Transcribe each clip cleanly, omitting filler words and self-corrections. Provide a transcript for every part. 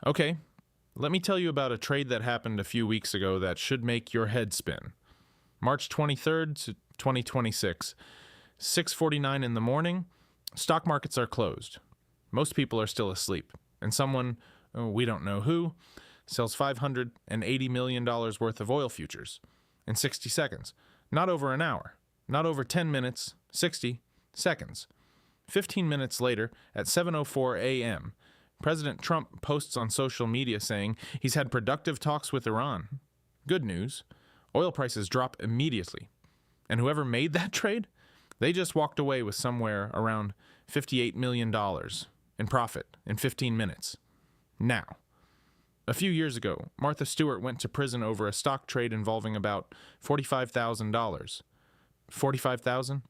Okay, let me tell you about a trade that happened a few weeks ago that should make your head spin. March 23rd to 2026, 6:49 in the morning, stock markets are closed. Most people are still asleep, and someone, we don't know who, sells $580 million worth of oil futures in 60 seconds. Not over an hour, not over 10 minutes, 60 seconds. 15 minutes later, at 7:04 a.m., President Trump posts on social media saying he's had productive talks with Iran. Good news. Oil prices drop immediately. And whoever made that trade, they just walked away with somewhere around $58 million in profit in 15 minutes. Now, a few years ago, Martha Stewart went to prison over a stock trade involving about $45,000. $45,000?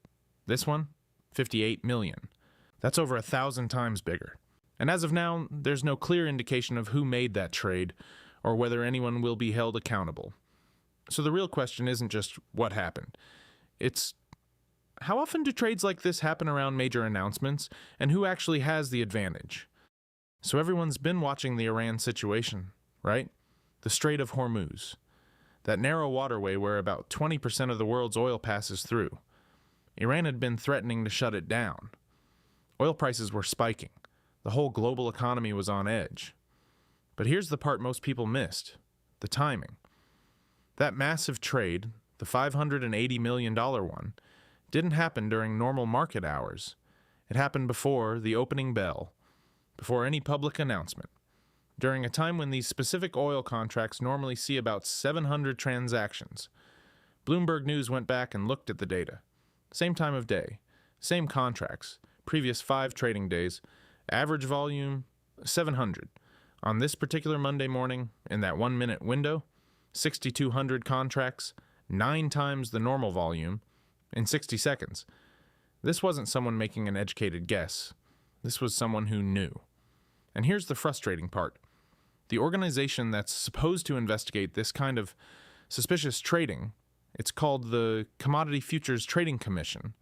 This one? $58 million. That's over 1,000 times bigger. And as of now, there's no clear indication of who made that trade or whether anyone will be held accountable. So the real question isn't just what happened. It's how often do trades like this happen around major announcements, and who actually has the advantage? So everyone's been watching the Iran situation, right? The Strait of Hormuz. That narrow waterway where about 20% of the world's oil passes through. Iran had been threatening to shut it down. Oil prices were spiking. The whole global economy was on edge. But here's the part most people missed. The timing. That massive trade, the $580 million one, didn't happen during normal market hours. It happened before the opening bell, before any public announcement, during a time when these specific oil contracts normally see about 700 transactions. Bloomberg News went back and looked at the data. Same time of day, same contracts, previous 5 trading days, average volume, 700. On this particular Monday morning, in that 1-minute window, 6,200 contracts, 9 times the normal volume, in 60 seconds. This wasn't someone making an educated guess. This was someone who knew. And here's the frustrating part. The organization that's supposed to investigate this kind of suspicious trading, it's called the Commodity Futures Trading Commission.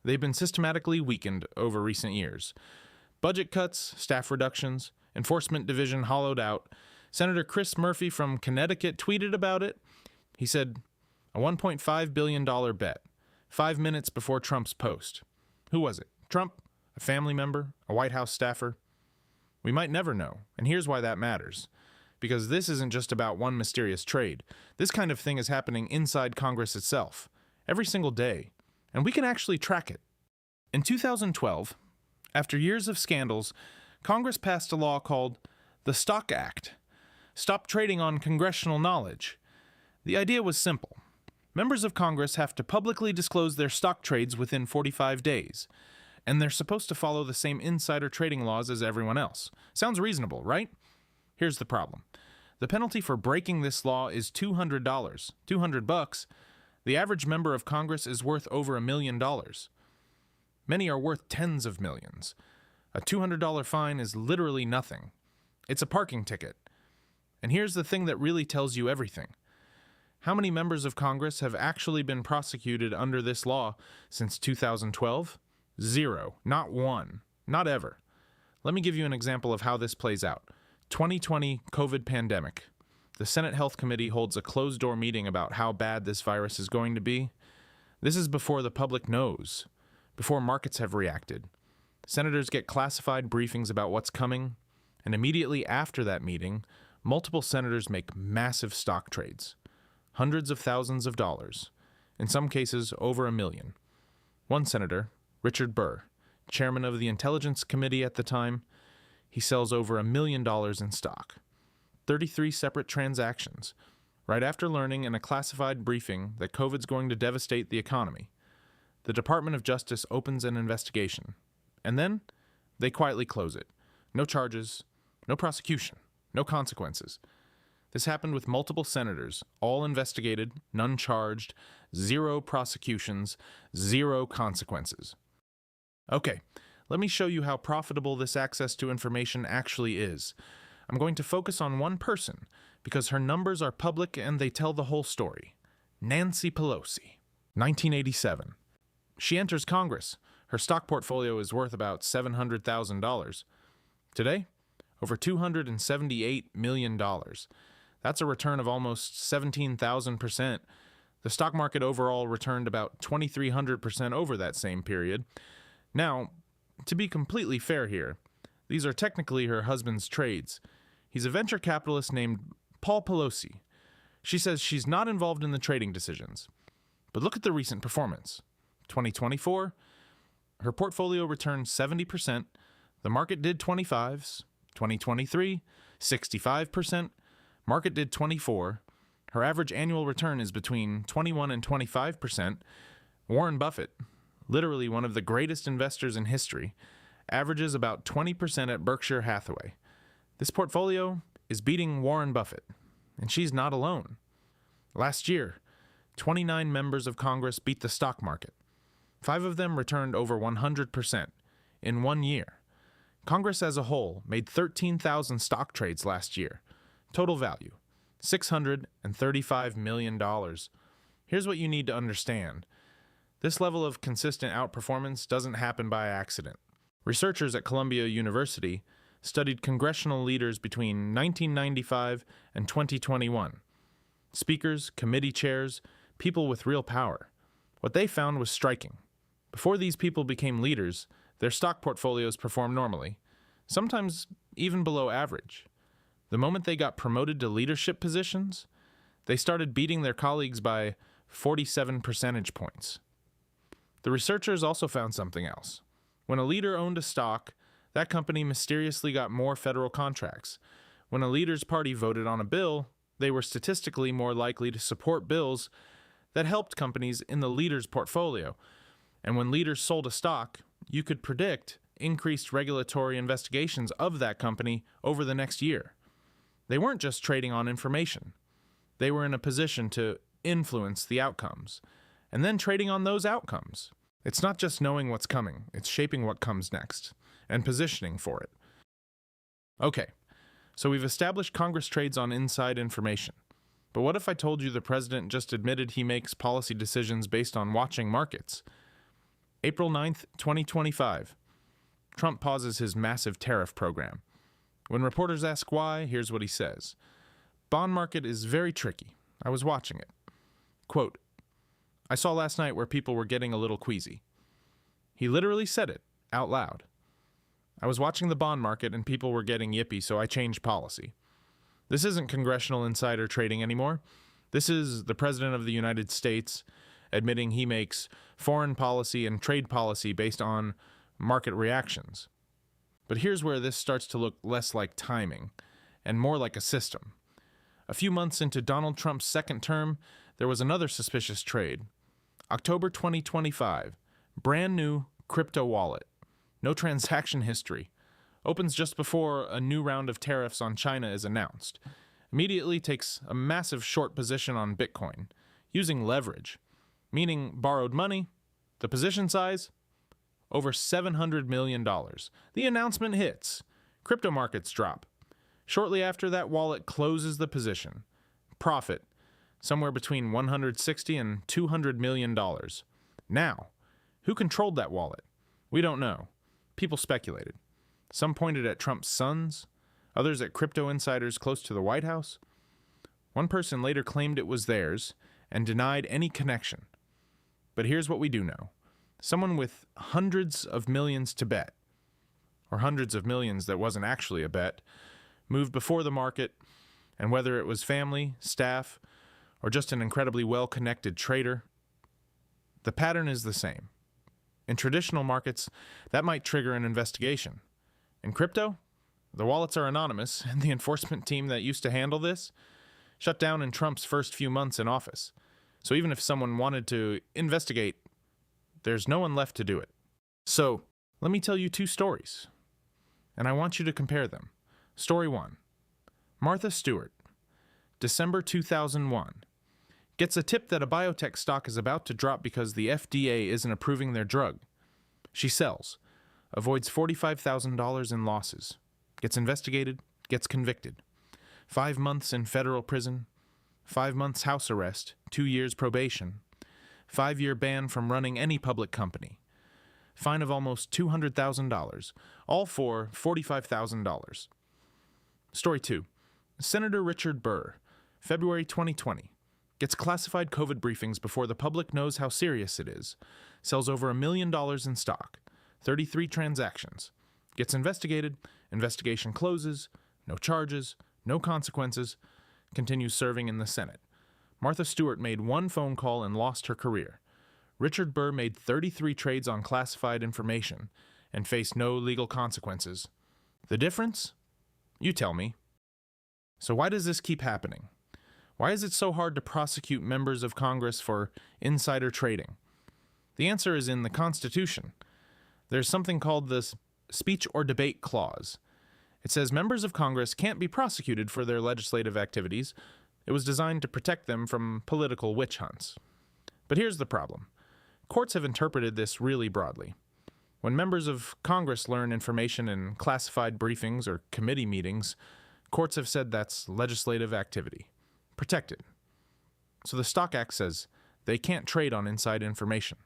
They've been systematically weakened over recent years. Budget cuts, staff reductions, enforcement division hollowed out. Senator Chris Murphy from Connecticut tweeted about it. He said, a $1.5 billion bet, 5 minutes before Trump's post. Who was it? Trump? A family member? A White House staffer? We might never know, and here's why that matters. Because this isn't just about one mysterious trade. This kind of thing is happening inside Congress itself, every single day, and we can actually track it. In 2012, after years of scandals, Congress passed a law called the Stock Act. Stop trading on congressional knowledge. The idea was simple. Members of Congress have to publicly disclose their stock trades within 45 days, and they're supposed to follow the same insider trading laws as everyone else. Sounds reasonable, right? Here's the problem. The penalty for breaking this law is $200. $200. The average member of Congress is worth over $1 million. Many are worth tens of millions. A $200 fine is literally nothing. It's a parking ticket. And here's the thing that really tells you everything. How many members of Congress have actually been prosecuted under this law since 2012? 0. Not one. Not ever. Let me give you an example of how this plays out. 2020 COVID pandemic. The Senate Health Committee holds a closed-door meeting about how bad this virus is going to be. This is before the public knows, before markets have reacted. Senators get classified briefings about what's coming, and immediately after that meeting, multiple senators make massive stock trades. Hundreds of thousands of dollars, in some cases over $1 million. One senator, Richard Burr, chairman of the Intelligence Committee at the time, he sells over $1 million in stock. 33 separate transactions, right after learning in a classified briefing that COVID's going to devastate the economy. The Department of Justice opens an investigation, and then they quietly close it. No charges, no prosecution, no consequences. This happened with multiple senators, all investigated, none charged, 0 prosecutions, 0 consequences. Okay, let me show you how profitable this access to information actually is. I'm going to focus on one person because her numbers are public and they tell the whole story. Nancy Pelosi. 1987. She enters Congress. Her stock portfolio is worth about $700,000. Today, over $278 million. That's a return of almost 17,000%. The stock market overall returned about 2,300% over that same period. Now, to be completely fair here, these are technically her husband's trades. He's a venture capitalist named Paul Pelosi. She says she's not involved in the trading decisions. But look at the recent performance. 2024, her portfolio returned 70%. The market did 25s. 2023, 65%. Market did 24. Her average annual return is between 21 and 25%. Warren Buffett, literally one of the greatest investors in history, averages about 20% at Berkshire Hathaway. This portfolio is beating Warren Buffett, and she's not alone. Last year, 29 members of Congress beat the stock market. 5 of them returned over 100% in 1 year. Congress as a whole made 13,000 stock trades last year. Total value, $635 million. Here's what you need to understand. This level of consistent outperformance doesn't happen by accident. Researchers at Columbia University studied congressional leaders between 1995 and 2021. Speakers, committee chairs, people with real power. What they found was striking. Before these people became leaders, their stock portfolios performed normally, sometimes even below average. The moment they got promoted to leadership positions, they started beating their colleagues by 47 percentage points. The researchers also found something else. When a leader owned a stock, that company mysteriously got more federal contracts. When a leader's party voted on a bill, they were statistically more likely to support bills that helped companies in the leader's portfolio. And when leaders sold a stock, you could predict increased regulatory investigations of that company over the next year. They weren't just trading on information. They were in a position to influence the outcomes, and then trading on those outcomes. It's not just knowing what's coming, it's shaping what comes next, and positioning for it. Okay, so we've established Congress trades on inside information. But what if I told you the president just admitted he makes policy decisions based on watching markets? April 9th, 2025. Trump pauses his massive tariff program. When reporters ask why, here's what he says. Bond market is very tricky. I was watching it. Quote, I saw last night where people were getting a little queasy. He literally said it out loud. I was watching the bond market and people were getting yippy, so I changed policy. This isn't congressional insider trading anymore. This is the President of the United States admitting he makes foreign policy and trade policy based on market reactions. But here's where this starts to look less like timing and more like a system. A few months into Donald Trump's second term, there was another suspicious trade. October 2025, brand new crypto wallet. No transaction history. Opens just before a new round of tariffs on China is announced. Immediately takes a massive short position on Bitcoin, using leverage, meaning borrowed money. The position size? Over $700 million. The announcement hits. Crypto markets drop. Shortly after that wallet closes the position. Profit, somewhere between $160 and $200 million. Now, who controlled that wallet? We don't know. People speculated. Some pointed at Trump's sons, others at crypto insiders close to the White House. One person later claimed it was theirs and denied any connection. But here's what we do know. Someone with hundreds of millions to bet, or hundreds of millions that wasn't actually a bet, moved before the market, and whether it was family, staff, or just an incredibly well-connected trader, the pattern is the same. In traditional markets, that might trigger an investigation. In crypto, the wallets are anonymous, and the enforcement team that used to handle this shut down in Trump's first few months in office. So even if someone wanted to investigate, there's no one left to do it. So, let me tell you 2 stories, and I want you to compare them. Story 1. Martha Stewart, December 2001, gets a tip that a biotech stock is about to drop because the FDA isn't approving their drug. She sells, avoids $45,000 in losses, gets investigated, gets convicted. 5 months in federal prison, 5 months house arrest, 2 years probation, 5-year ban from running any public company, fine of almost $200,000, all for $45,000. Story 2. Senator Richard Burr, February 2020, gets classified COVID briefings before the public knows how serious it is, sells over $1 million in stock, 33 transactions, gets investigated, investigation closes, no charges, no consequences, continues serving in the Senate. Martha Stewart made one phone call and lost her career. Richard Burr made 33 trades on classified information and faced no legal consequences. The difference? You tell me. So why does this keep happening? Why is it so hard to prosecute members of Congress for insider trading? The answer is in the Constitution. There's something called the Speech or Debate Clause. It says members of Congress can't be prosecuted for their legislative activities. It was designed to protect them from political witch hunts. But here's the problem. Courts have interpreted this really broadly. When members of Congress learn information in classified briefings or committee meetings, courts have said that's legislative activity. Protected. So the Stock Act says they can't trade on inside information.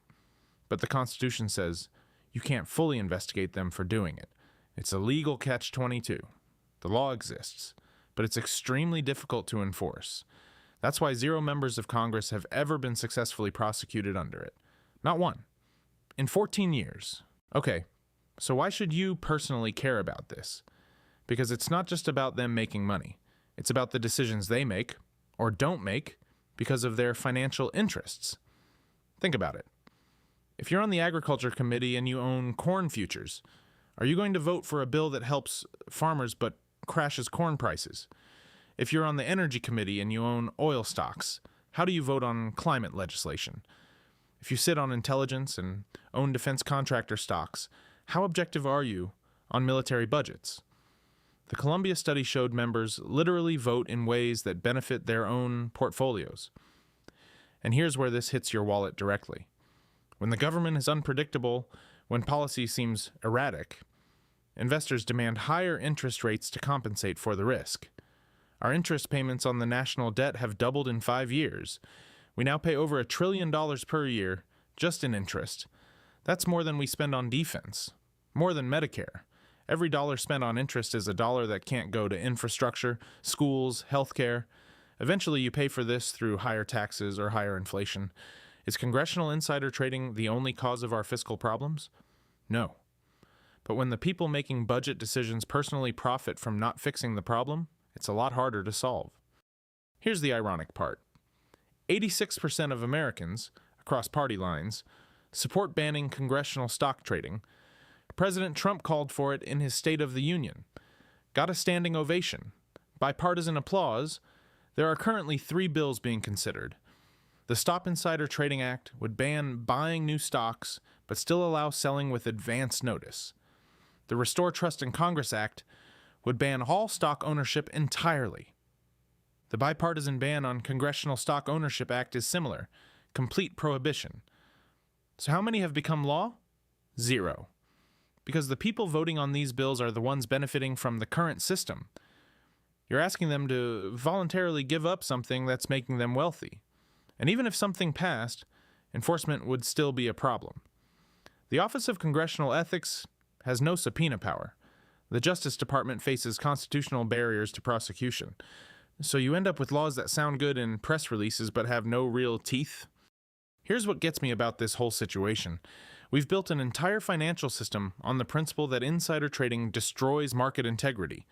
But the Constitution says you can't fully investigate them for doing it. It's a legal catch-22. The law exists, but it's extremely difficult to enforce. That's why 0 members of Congress have ever been successfully prosecuted under it. Not one. In 14 years. Okay, so why should you personally care about this? Because it's not just about them making money. It's about the decisions they make, or don't make, because of their financial interests. Think about it. If you're on the Agriculture Committee and you own corn futures, are you going to vote for a bill that helps farmers but crashes corn prices? If you're on the Energy Committee and you own oil stocks, how do you vote on climate legislation? If you sit on intelligence and own defense contractor stocks, how objective are you on military budgets? The Columbia study showed members literally vote in ways that benefit their own portfolios. And here's where this hits your wallet directly. When the government is unpredictable, when policy seems erratic, investors demand higher interest rates to compensate for the risk. Our interest payments on the national debt have doubled in 5 years. We now pay over $1 trillion per year just in interest. That's more than we spend on defense, more than Medicare. Every dollar spent on interest is a dollar that can't go to infrastructure, schools, healthcare. Eventually you pay for this through higher taxes or higher inflation. Is congressional insider trading the only cause of our fiscal problems? No. But when the people making budget decisions personally profit from not fixing the problem, it's a lot harder to solve. Here's the ironic part. 86% of Americans, across party lines, support banning congressional stock trading. President Trump called for it in his State of the Union. Got a standing ovation. Bipartisan applause. There are currently 3 bills being considered. The Stop Insider Trading Act would ban buying new stocks, but still allow selling with advance notice. The Restore Trust in Congress Act would ban all stock ownership entirely. The Bipartisan Ban on Congressional Stock Ownership Act is similar. Complete prohibition. So how many have become law? 0. Because the people voting on these bills are the ones benefiting from the current system. You're asking them to voluntarily give up something that's making them wealthy. And even if something passed, enforcement would still be a problem. The Office of Congressional Ethics has no subpoena power. The Justice Department faces constitutional barriers to prosecution. So you end up with laws that sound good in press releases but have no real teeth. Here's what gets me about this whole situation. We've built an entire financial system on the principle that insider trading destroys market integrity.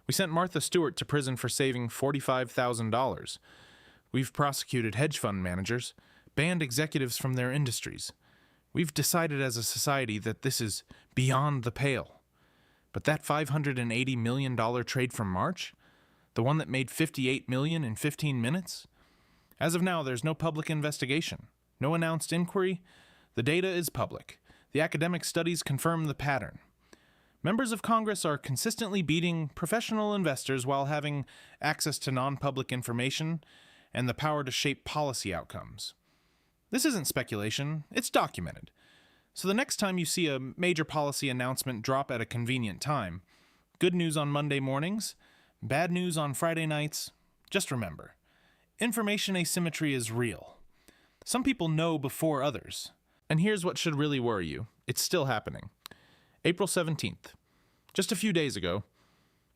We sent Martha Stewart to prison for saving $45,000. We've prosecuted hedge fund managers, banned executives from their industries. We've decided as a society that this is beyond the pale. But that $580 million trade from March? The one that made $58 million in 15 minutes? As of now, there's no public investigation, no announced inquiry. The data is public. The academic studies confirm the pattern. Members of Congress are consistently beating professional investors while having access to non-public information and the power to shape policy outcomes. This isn't speculation, it's documented. So the next time you see a major policy announcement drop at a convenient time, good news on Monday mornings, bad news on Friday nights, just remember, information asymmetry is real. Some people know before others. And here's what should really worry you. It's still happening. April 17th. Just a few days ago,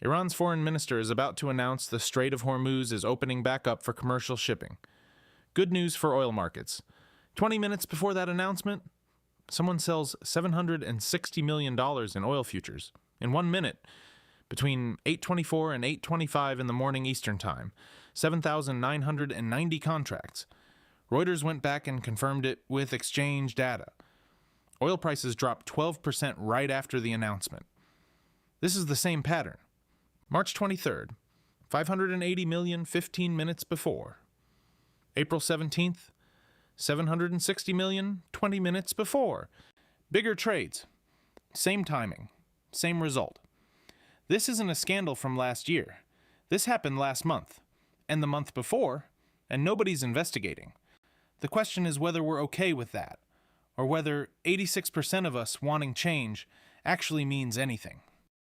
Iran's foreign minister is about to announce the Strait of Hormuz is opening back up for commercial shipping. Good news for oil markets. 20 minutes before that announcement, someone sells $760 million in oil futures. In 1 minute, between 8:24 and 8:25 in the morning Eastern Time, 7,990 contracts. Reuters went back and confirmed it with exchange data. Oil prices dropped 12% right after the announcement. This is the same pattern. March 23rd, 580 million 15 minutes before. April 17th, 760 million 20 minutes before. Bigger trades. Same timing. Same result. This isn't a scandal from last year. This happened last month, and the month before, and nobody's investigating. The question is whether we're okay with that, or whether 86% of us wanting change actually means anything.